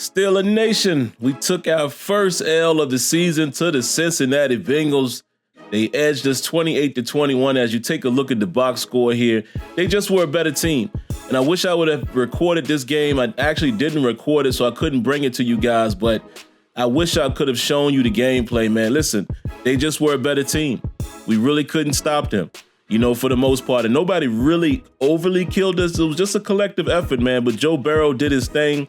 Steeler Nation, we took our first L of the season to the Cincinnati Bengals. They edged us 28-21. As you take a look at the box score here, they just were a better team. And I wish I would have recorded this game. I actually didn't record it, so I couldn't bring it to you guys, but I wish I could have shown you the gameplay, man. Listen, they just were a better team. We really couldn't stop them, for the most part. And nobody really overly killed us. It was just a collective effort, man. But Joe Burrow did his thing,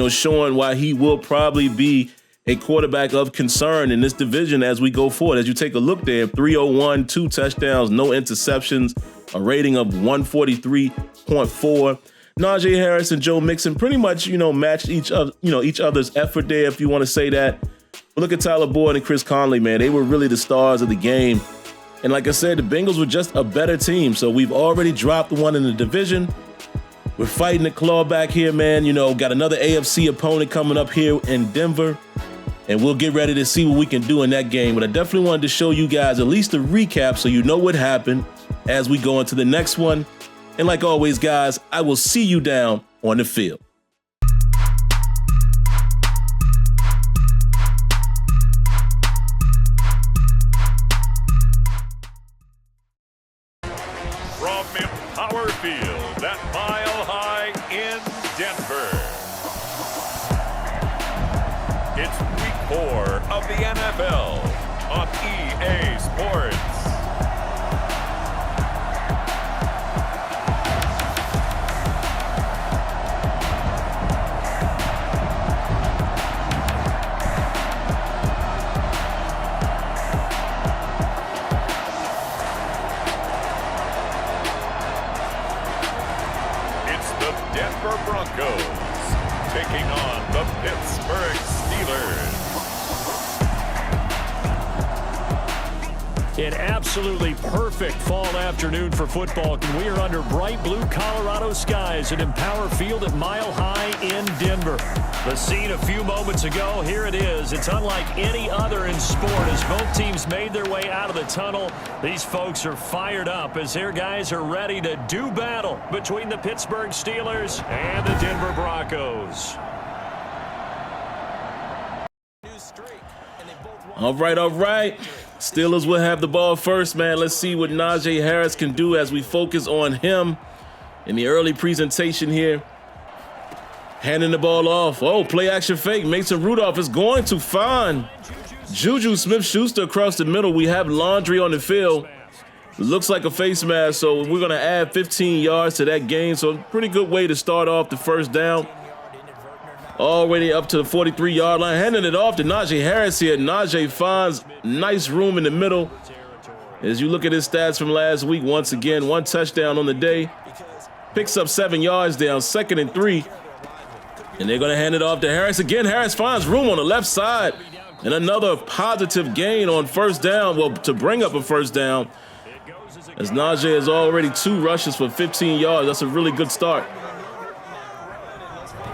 showing why he will probably be a quarterback of concern in this division as we go forward. As you take a look there, 301, 2 touchdowns, no interceptions, a rating of 143.4. Najee Harris and Joe Mixon pretty much, matched each other's effort there, if you want to say that. But look at Tyler Boyd and Chris Conley, man. They were really the stars of the game. And like I said, the Bengals were just a better team. So we've already dropped one in the division. We're fighting the claw back here, man. Got another AFC opponent coming up here in Denver. And we'll get ready to see what we can do in that game. But I definitely wanted to show you guys at least a recap so you know what happened as we go into the next one. And like always, guys, I will see you down on the field. From Empower Field at Mile High in Denver, it's week 4 of the NFL on EA Sports. Denver Broncos taking on the Pittsburgh Steelers. An absolutely perfect fall afternoon for football, and we are under bright blue Colorado skies at Empower Field at Mile High in Denver. The scene a few moments ago, here it is. It's unlike any other in sport as both teams made their way out of the tunnel. These folks are fired up as their guys are ready to do battle between the Pittsburgh Steelers and the Denver Broncos. All right. Steelers will have the ball first, man. Let's see what Najee Harris can do as we focus on him in the early presentation here. Handing the ball off. Oh, play action fake. Mason Rudolph is going to find Juju Smith-Schuster across the middle. We have laundry on the field. Looks like a face mask, so we're going to add 15 yards to that gain. So pretty good way to start off the first down. Already up to the 43-yard line. Handing it off to Najee Harris here. Najee finds nice room in the middle. As you look at his stats from last week, once again, 1 touchdown on the day. Picks up 7 yards down, 2nd and 3. And they're going to hand it off to Harris. Again, Harris finds room on the left side. And another positive gain on first down. Well, to bring up a first down. As Najee has already 2 rushes for 15 yards. That's a really good start.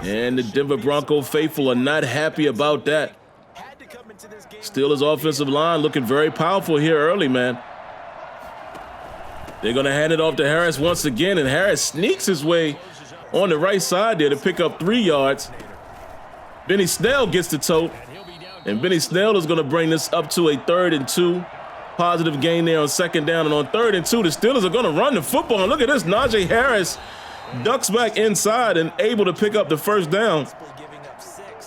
And the Denver Bronco faithful are not happy about that. Steelers offensive line looking very powerful here early, man. They're going to hand it off to Harris once again, and Harris sneaks his way on the right side there to pick up 3 yards. Benny Snell gets the tote, and Benny Snell is going to bring this up to a 3rd and 2. Positive gain there on 2nd down, and on 3rd and 2, the Steelers are going to run the football. And look at this, Najee Harris ducks back inside and able to pick up the first down.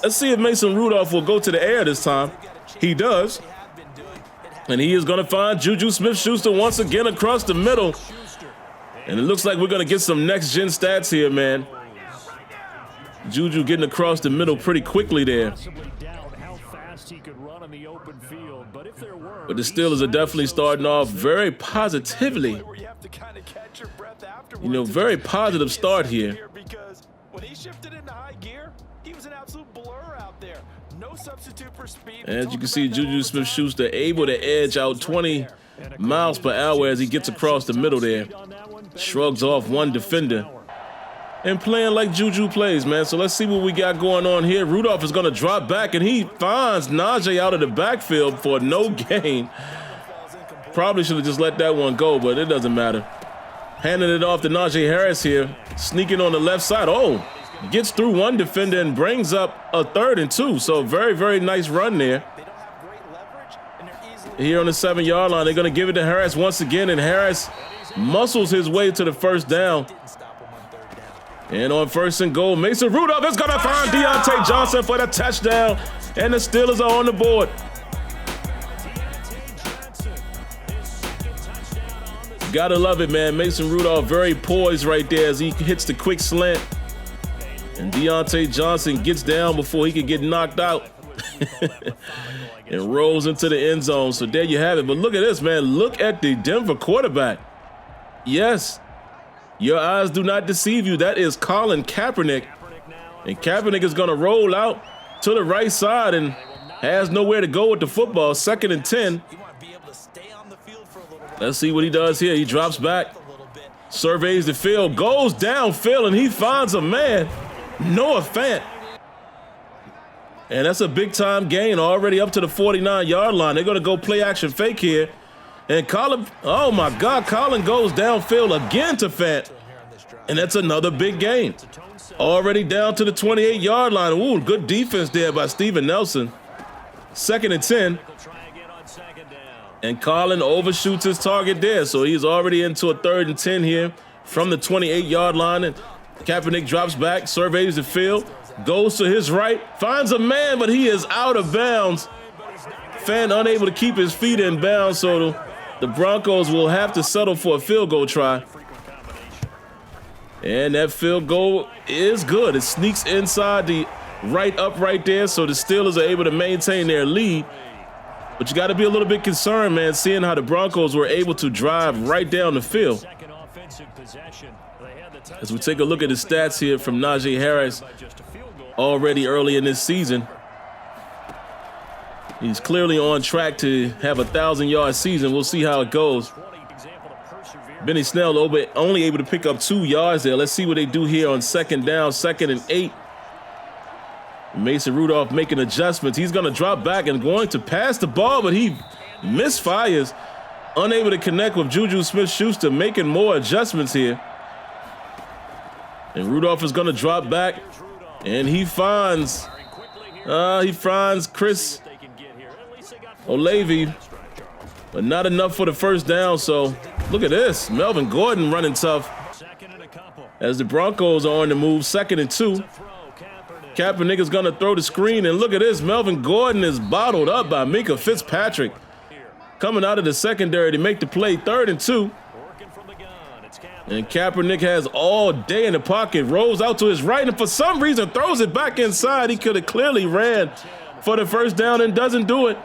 Let's see if Mason Rudolph will go to the air this time. He does. And he is going to find Juju Smith-Schuster once again across the middle. And it looks like we're going to get some next-gen stats here, man. Juju getting across the middle pretty quickly there. But the Steelers are definitely starting off very positively. Very positive start here. As you can see, Juju Smith-Schuster able to edge out 20 miles per hour as he gets across the middle there. Shrugs off one defender. And playing like Juju plays, man. So let's see what we got going on here. Rudolph is going to drop back, and he finds Najee out of the backfield for no gain. Probably should have just let that one go, but it doesn't matter. Handing it off to Najee Harris here. Sneaking on the left side. Oh, gets through one defender and brings up a 3rd and 2. So very, very nice run there. Here on the 7-yard line, they're going to give it to Harris once again, and Harris muscles his way to the first down. And on 1st and goal, Mason Rudolph is going to find Deontay Johnson for the touchdown, and the Steelers are on the board. Gotta love it, man. Mason Rudolph very poised right there as he hits the quick slant. And Deontay Johnson gets down before he could get knocked out. And rolls into the end zone. So there you have it. But look at this, man. Look at the Denver quarterback. Yes, your eyes do not deceive you. That is Colin Kaepernick. And Kaepernick is going to roll out to the right side and has nowhere to go with the football. 2nd and 10. Let's see what he does here. He drops back, surveys the field, goes downfield, and he finds a man, Noah Fant. And that's a big-time gain already up to the 49-yard line. They're going to go play-action fake here. And Colin, oh, my God, Colin goes downfield again to Fant. And that's another big gain. Already down to the 28-yard line. Ooh, good defense there by Steven Nelson. 2nd and 10. And Colin overshoots his target there. So he's already into a 3rd and 10 here from the 28-yard line. And Kaepernick drops back, surveys the field, goes to his right, finds a man, but he is out of bounds. Fant unable to keep his feet in bounds, so the Broncos will have to settle for a field goal try. And that field goal is good. It sneaks inside the right upright there, so the Steelers are able to maintain their lead. But you got to be a little bit concerned, man, seeing how the Broncos were able to drive right down the field. As we take a look at the stats here from Najee Harris already early in this season. He's clearly on track to have a 1,000-yard season. We'll see how it goes. Benny Snell only able to pick up 2 yards there. Let's see what they do here on 2nd down, 2nd and 8. Mason Rudolph making adjustments. He's going to drop back and going to pass the ball, but he misfires. Unable to connect with Juju Smith-Schuster, making more adjustments here. And Rudolph is going to drop back, and he finds Chris Olave, but not enough for the first down. So look at this. Melvin Gordon running tough as the Broncos are on the move. 2nd and 2. Kaepernick is going to throw the screen, and look at this. Melvin Gordon is bottled up by Minkah Fitzpatrick. Coming out of the secondary to make the play. 3rd and 2. And Kaepernick has all day in the pocket, rolls out to his right, and for some reason throws it back inside. He could have clearly ran for the first down and doesn't do it.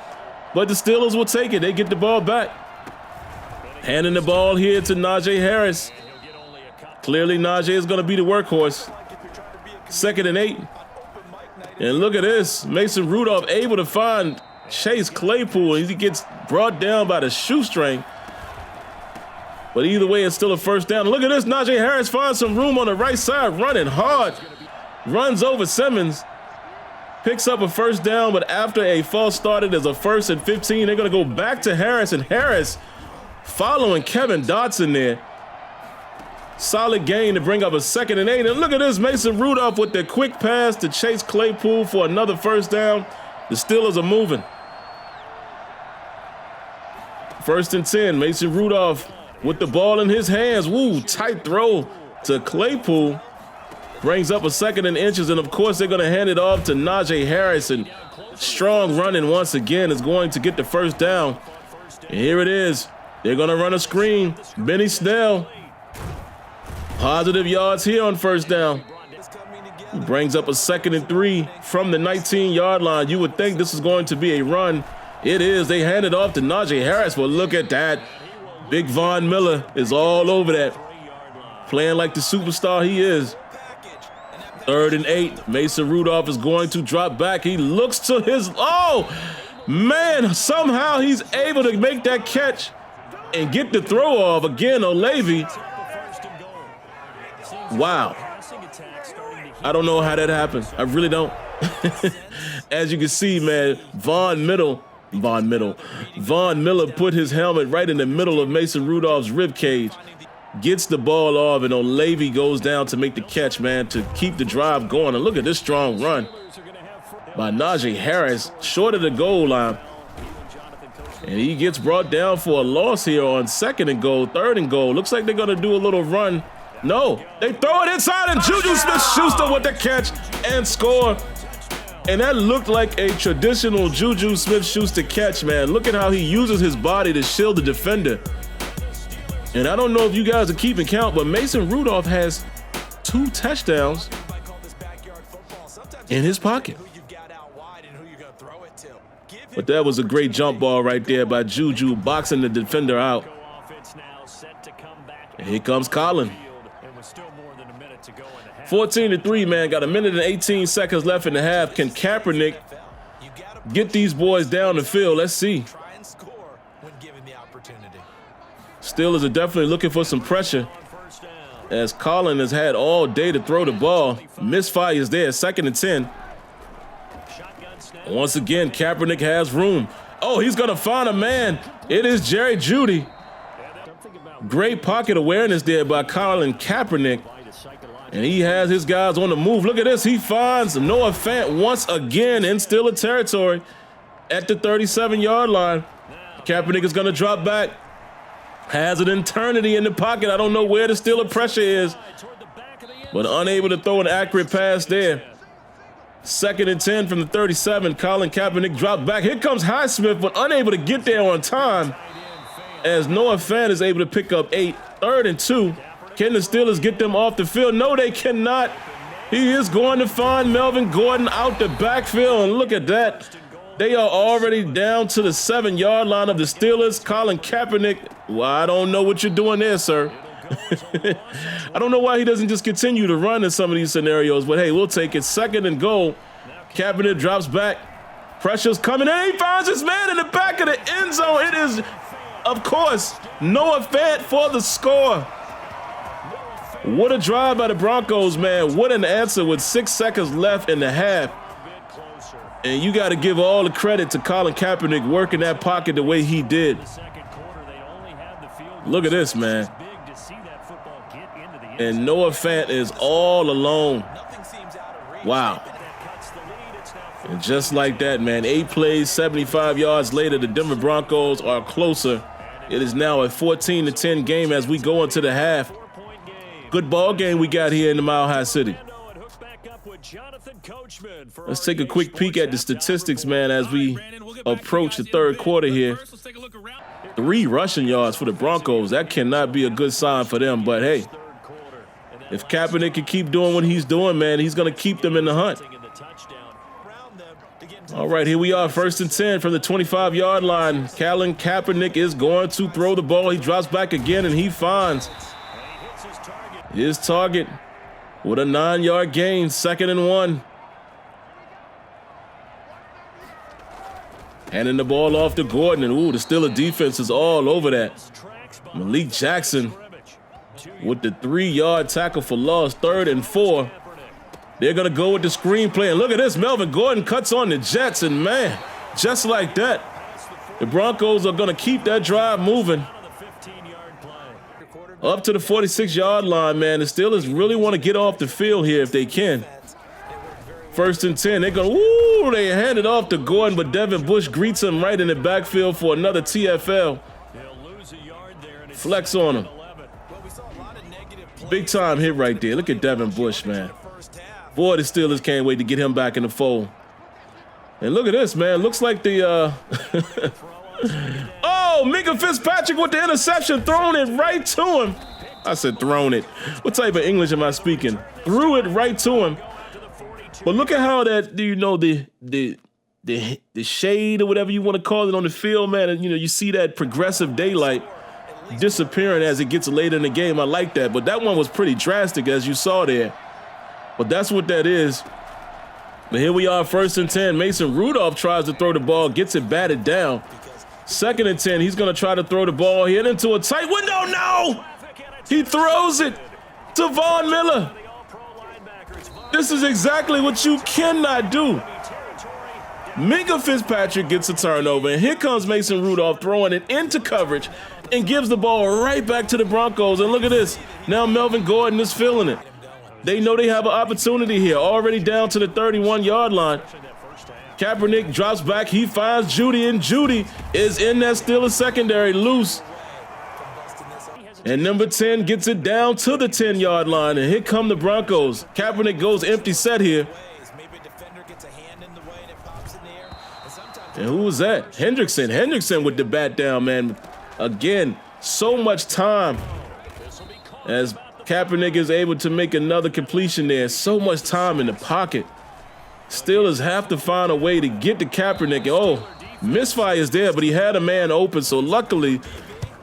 But the Steelers will take it. They get the ball back. Handing the ball here to Najee Harris. Clearly Najee is going to be the workhorse. 2nd and 8. And look at this. Mason Rudolph able to find Chase Claypool. He gets brought down by the shoestring. But either way, it's still a first down. Look at this. Najee Harris finds some room on the right side, running hard. Runs over Simmons. Picks up a first down, but after a false start, it is a 1st and 15. They're going to go back to Harris, and Harris following Kevin Dotson there. Solid gain to bring up a 2nd and 8. And look at this. Mason Rudolph with the quick pass to Chase Claypool for another first down. The Steelers are moving. 1st and 10. Mason Rudolph with the ball in his hands. Woo, tight throw to Claypool. Brings up a 2nd and inches, and of course they're going to hand it off to Najee Harris, and strong running once again is going to get the first down. And here it is. They're going to run a screen. Benny Snell. Positive yards here on first down. He brings up a 2nd and 3 from the 19-yard line. You would think this is going to be a run. It is. They hand it off to Najee Harris, but look at that. Big Von Miller is all over that. Playing like the superstar he is. 3rd and 8. Mason Rudolph is going to drop back. He looks to his, oh, man, somehow he's able to make that catch and get the throw off. Again, Olave. Wow. I don't know how that happened. I really don't. As you can see, man, Von Miller put his helmet right in the middle of Mason Rudolph's rib cage. gets the ball off, and Olave goes down to make the catch, man, to keep the drive going. And look at this strong run by Najee Harris, short of the goal line. And he gets brought down for a loss here on 2nd and goal, 3rd and goal. Looks like they're going to do a little run. No, they throw it inside, and Juju Smith-Schuster with the catch and score. And that looked like a traditional Juju Smith-Schuster catch, man. Look at how he uses his body to shield the defender. And I don't know if you guys are keeping count, but Mason Rudolph has 2 touchdowns in his pocket. But that was a great jump ball right there by Juju, boxing the defender out. And here comes Colin. 14-3, man. Got 1 minute and 18 seconds left in the half. Can Kaepernick get these boys down the field? Let's see. Steelers are definitely looking for some pressure, as Colin has had all day to throw the ball. Misfire is there, 2nd and 10. Once again, Kaepernick has room. Oh, he's going to find a man. It is Jerry Jeudy. Great pocket awareness there by Colin Kaepernick. And he has his guys on the move. Look at this. He finds Noah Fant once again in Steeler territory at the 37-yard line. Kaepernick is going to drop back. Has an eternity in the pocket. I don't know where the Steeler pressure is, but unable to throw an accurate pass there. 2nd and 10 from the 37. Colin Kaepernick dropped back. Here comes Highsmith, but unable to get there on time, as Noah Fant is able to pick up 8. 3rd and 2. Can the Steelers get them off the field? No, they cannot. He is going to find Melvin Gordon out the backfield, and look at that. They are already down to the 7-yard line of the Steelers. Colin Kaepernick, well, I don't know what you're doing there, sir. I don't know why he doesn't just continue to run in some of these scenarios, but hey, we'll take it. 2nd and goal. Kaepernick drops back. Pressure's coming in. He finds his man in the back of the end zone. It is, of course, Noah Fant for the score. What a drive by the Broncos, man. What an answer with 6 seconds left in the half. And you got to give all the credit to Colin Kaepernick working that pocket the way he did. Look at this, man. And Noah Fant is all alone. Wow. And just like that, man, 8 plays, 75 yards later, the Denver Broncos are closer. It is now a 14-10 game as we go into the half. Good ball game we got here in the Mile High City. Let's take a quick peek at the statistics, man, as we approach the 3rd quarter here. 3 rushing yards for the Broncos. That cannot be a good sign for them, but hey, if Kaepernick can keep doing what he's doing, man, he's going to keep them in the hunt. All right, here we are, 1st and 10 from the 25-yard line. Colin Kaepernick is going to throw the ball. He drops back again, and he finds his target with a 9-yard gain, 2nd and 1. Handing the ball off to Gordon, and ooh, the Steelers defense is all over that. Malik Jackson with the 3-yard tackle for loss, 3rd and 4. They're going to go with the screenplay, and look at this. Melvin Gordon cuts on the Jets, and man, just like that, the Broncos are going to keep that drive moving. Up to the 46-yard line, man. The Steelers really want to get off the field here if they can. 1st and 10. They're going to, ooh, they hand it off to Gordon, but Devin Bush greets him right in the backfield for another TFL. Flex on him. Big time hit right there. Look at Devin Bush, man. Boy, the Steelers can't wait to get him back in the fold. And look at this, man. Looks like the, oh, Minka Fitzpatrick with the interception, throwing it right to him. I said thrown it. What type of English am I speaking? Threw it right to him. But look at how that, you know, the shade or whatever you want to call it on the field, man. And, you know, you see that progressive daylight disappearing as it gets later in the game. I like that. But that one was pretty drastic, as you saw there. But that's what that is. But here we are, 1st and 10. Mason Rudolph tries to throw the ball, gets it batted down. 2nd and 10. He's going to try to throw the ball here into a tight window. No! He throws it to Von Miller. This is exactly what you cannot do. Minka Fitzpatrick gets a turnover, and here comes Mason Rudolph throwing it into coverage and gives the ball right back to the Broncos. And look at this. Now Melvin Gordon is feeling it. They know they have an opportunity here, already down to the 31-yard line. Kaepernick drops back. He finds Judy, and Judy is in that Steelers secondary, loose. And number 10 gets it down to the 10-yard line, and here come the Broncos. Kaepernick goes empty set here. And who was that? Hendrickson. Hendrickson with the bat down, man. Again, so much time as Kaepernick is able to make another completion there. So much time in the pocket. Steelers have to find a way to get to Kaepernick. Oh, misfire is there, but he had a man open, so luckily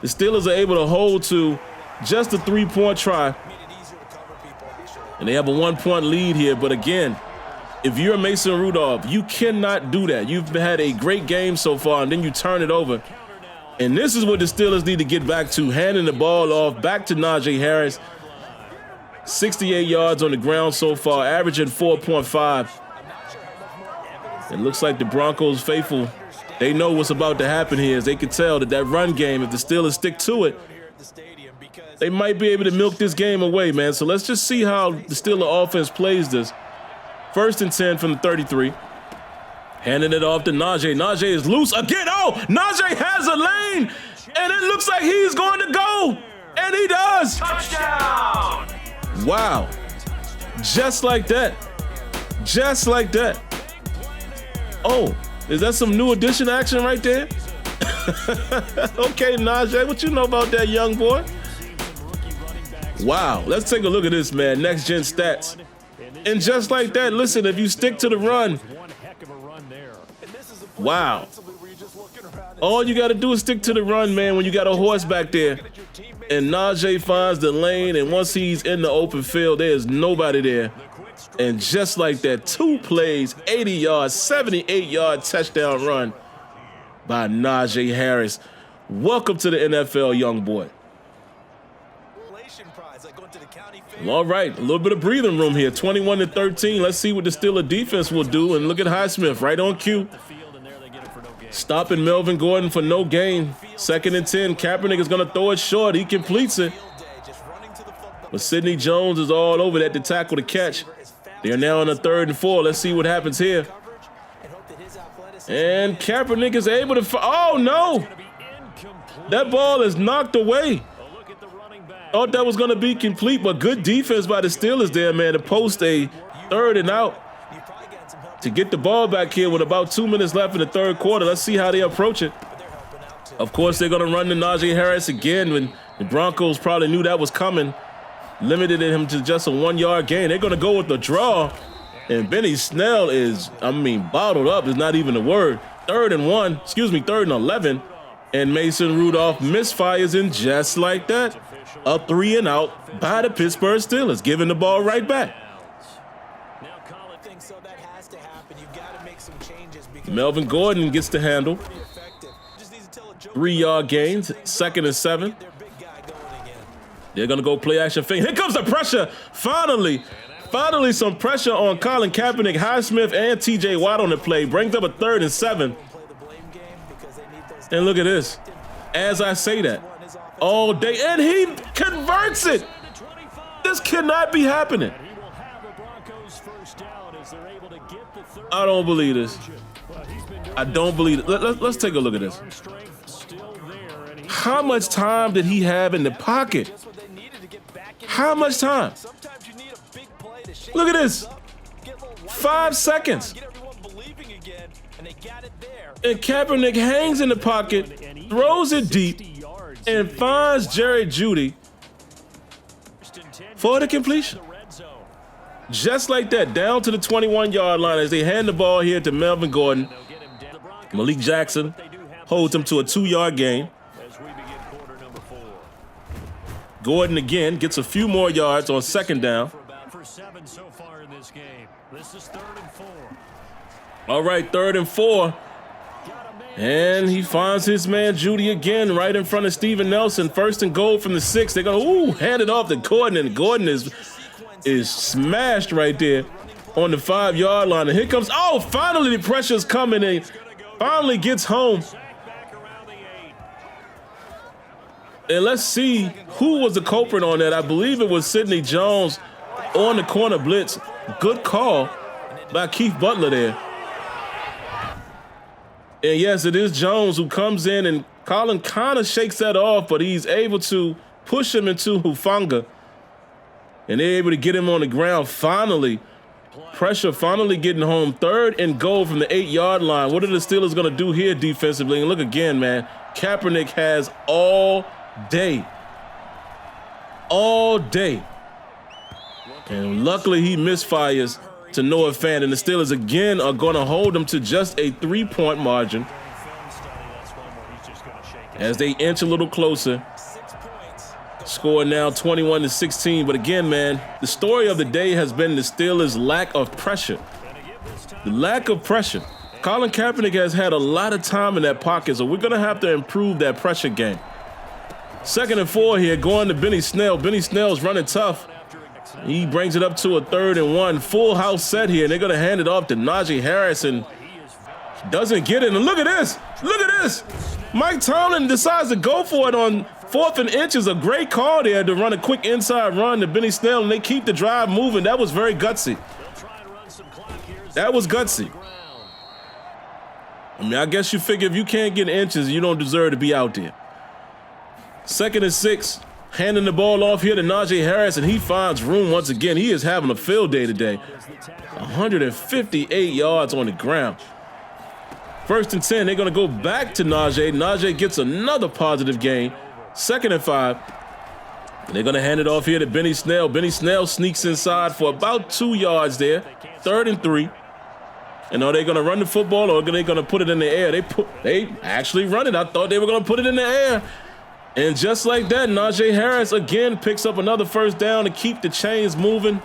the Steelers are able to hold to just a 3-point try. And they have a 1-point lead here, but again, if you're Mason Rudolph, you cannot do that. You've had a great game so far, and then you turn it over. And this is what the Steelers need to get back to, handing the ball off back to Najee Harris. 68 yards on the ground so far, averaging 4.5. It looks like the Broncos faithful, they know what's about to happen here, as they can tell that run game, if the Steelers stick to it, they might be able to milk this game away, man. So let's just see how the Steelers offense plays this. 1st and 10 from the 33. Handing it off to Najee. Najee is loose again. Oh, Najee has a lane, and it looks like he's going to go, and he does. Touchdown! Wow. Just like that. Just like that. Oh, is that some new edition action right there? Okay, Najee, what you know about that young boy? Wow, let's take a look at this, man. Next gen stats. And just like that, listen, if you stick to the run, wow. All you got to do is stick to the run, man, when you got a horse back there. And Najee finds the lane, and once he's in the open field, there's nobody there. And just like that, 2 plays, 80 yards, 78-yard touchdown run by Najee Harris. Welcome to the NFL, young boy. All right, a little bit of breathing room here. 21-13. Let's see what the Steelers defense will do. And look at Highsmith right on cue. Stopping Melvin Gordon for no gain. 2nd and 10. Kaepernick is going to throw it short. He completes it. But Sidney Jones is all over that to tackle the catch. They are now on a 3rd and 4. Let's see what happens here. And Kaepernick is able to... Oh, no! That ball is knocked away. Thought that was going to be complete, but good defense by the Steelers there, man, to post a 3rd and out to get the ball back here with about 2 minutes left in the 3rd quarter. Let's see how they approach it. Of course, they're going to run to Najee Harris again when the Broncos probably knew that was coming. Limited him to just a 1-yard gain. They're going to go with the draw, and Benny Snell is, bottled up is not even a word. 3rd and 11, and Mason Rudolph misfires in just like that. A 3 and out by the Pittsburgh Steelers, giving the ball right back. Melvin Gordon gets the handle. 3-yard gains, 2nd and 7. They're going to go play action fake. Here comes the pressure. Finally some pressure on Colin Kaepernick, Highsmith, and T.J. Watt on the play. Brings up a 3rd and 7. And look at this. As I say that, all day, and he converts it. This cannot be happening. I don't believe this. I don't believe it. Let's take a look at this. How much time did he have in the pocket? How much time? Look at this. 5 seconds. And Kaepernick hangs in the pocket, throws it deep, and finds Jerry Jeudy for the completion. Just like that, down to the 21-yard line as they hand the ball here to Melvin Gordon. Malik Jackson holds him to a 2-yard gain. Gordon again gets a few more yards on 2nd down. All right, 3rd and 4. And he finds his man Jeudy again right in front of Steven Nelson. 1st and goal from the 6. They're going to hand it off to Gordon, and Gordon is smashed right there on the 5-yard line. And here comes, finally the pressure's coming in. Finally gets home. And let's see who was the culprit on that. I believe it was Sidney Jones on the corner blitz. Good call by Keith Butler there. And yes, it is Jones who comes in, and Colin kind of shakes that off, but he's able to push him into Hufanga. And they're able to get him on the ground finally. Pressure finally getting home. 3rd and goal from the 8-yard line. What are the Steelers going to do here defensively? And look again, man. Kaepernick has all day. All day. And luckily he misfires to Noah Fant. And the Steelers again are going to hold them to just a 3-point margin as they inch a little closer. Score now 21-16. But again, man, the story of the day has been the Steelers' lack of pressure. The lack of pressure. Colin Kaepernick has had a lot of time in that pocket, so we're going to have to improve that pressure game. 2nd and 4 here, going to Benny Snell. Benny Snell's running tough. He brings it up to a 3rd and 1. Full house set here, and they're going to hand it off to Najee Harris, and doesn't get it. And look at this. Look at this. Mike Tomlin decides to go for it on 4th and inches. A great call there to run a quick inside run to Benny Snell, and they keep the drive moving. That was very gutsy. That was gutsy. I mean, I guess you figure if you can't get inches, you don't deserve to be out there. 2nd and 6, handing the ball off here to Najee Harris, and he finds room once again. He is having a field day today. 158 yards on the ground. 1st and 10, they're going to go back to Najee. Najee gets another positive gain. 2nd and 5. And they're going to hand it off here to Benny Snell. Benny Snell sneaks inside for about 2 yards there. 3rd and 3. And are they going to run the football, or are they going to put it in the air? They actually run it. I thought they were going to put it in the air. And just like that, Najee Harris again picks up another 1st down to keep the chains moving.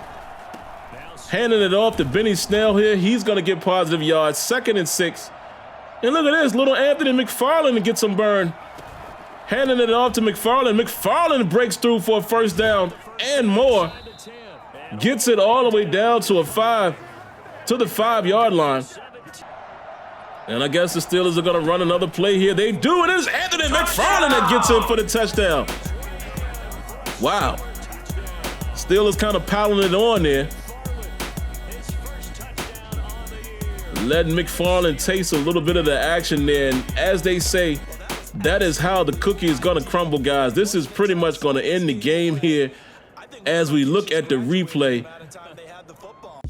Handing it off to Benny Snell here. He's going to get positive yards. 2nd and 6. And look at this, little Anthony McFarland to get some burn. Handing it off to McFarland. McFarland breaks through for a 1st down and more. Gets it all the way down to the 5-yard line. And I guess the Steelers are going to run another play here. They do. It is Anthony McFarland that gets in for the touchdown. Wow. Steelers kind of piling it on there. Letting McFarland taste a little bit of the action there. And as they say, that is how the cookie is going to crumble, guys. This is pretty much going to end the game here as we look at the replay.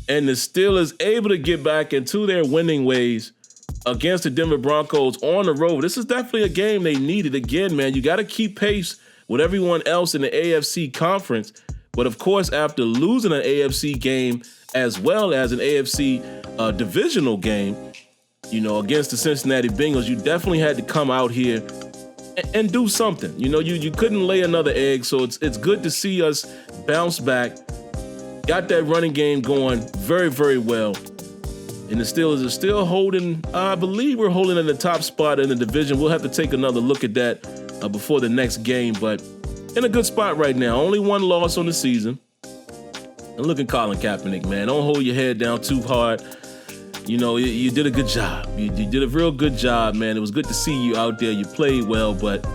And the Steelers able to get back into their winning ways against the Denver Broncos on the road. This is definitely a game they needed. Again, man, you got to keep pace with everyone else in the AFC conference. But of course, after losing an AFC game as well as an AFC divisional game, you know, against the Cincinnati Bengals, you definitely had to come out here and do something. You know, you couldn't lay another egg, so it's good to see us bounce back. Got that running game going very, very well. And the Steelers are still holding, I believe we're holding in the top spot in the division. We'll have to take another look at that before the next game, but in a good spot right now. Only 1 loss on the season. And look at Colin Kaepernick, man. Don't hold your head down too hard. You know, you did a good job. You did a real good job, man. It was good to see you out there. You played well, but,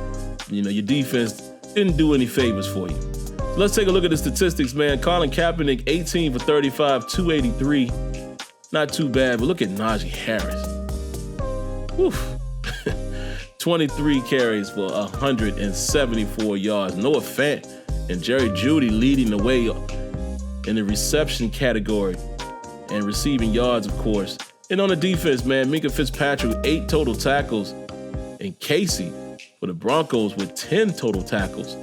you know, your defense didn't do any favors for you. So let's take a look at the statistics, man. Colin Kaepernick, 18 for 35, 283. Not too bad, but look at Najee Harris. Woof. 23 carries for 174 yards. Noah Fant and Jerry Jeudy leading the way in the reception category and receiving yards, of course. And on the defense, man, Minkah Fitzpatrick with 8 total tackles, and Casey for the Broncos with 10 total tackles.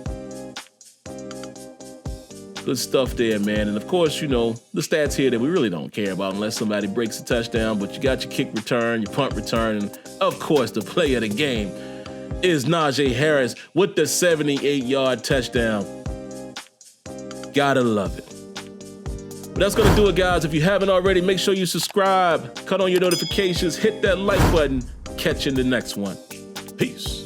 Good stuff there, man. And of course, you know, the stats here that we really don't care about unless somebody breaks a touchdown, but you got your kick return, your punt return, and of course, the play of the game is Najee Harris with the 78-yard touchdown. Gotta love it. But that's going to do it, guys. If you haven't already, make sure you subscribe, cut on your notifications, hit that like button. Catch you in the next one. Peace.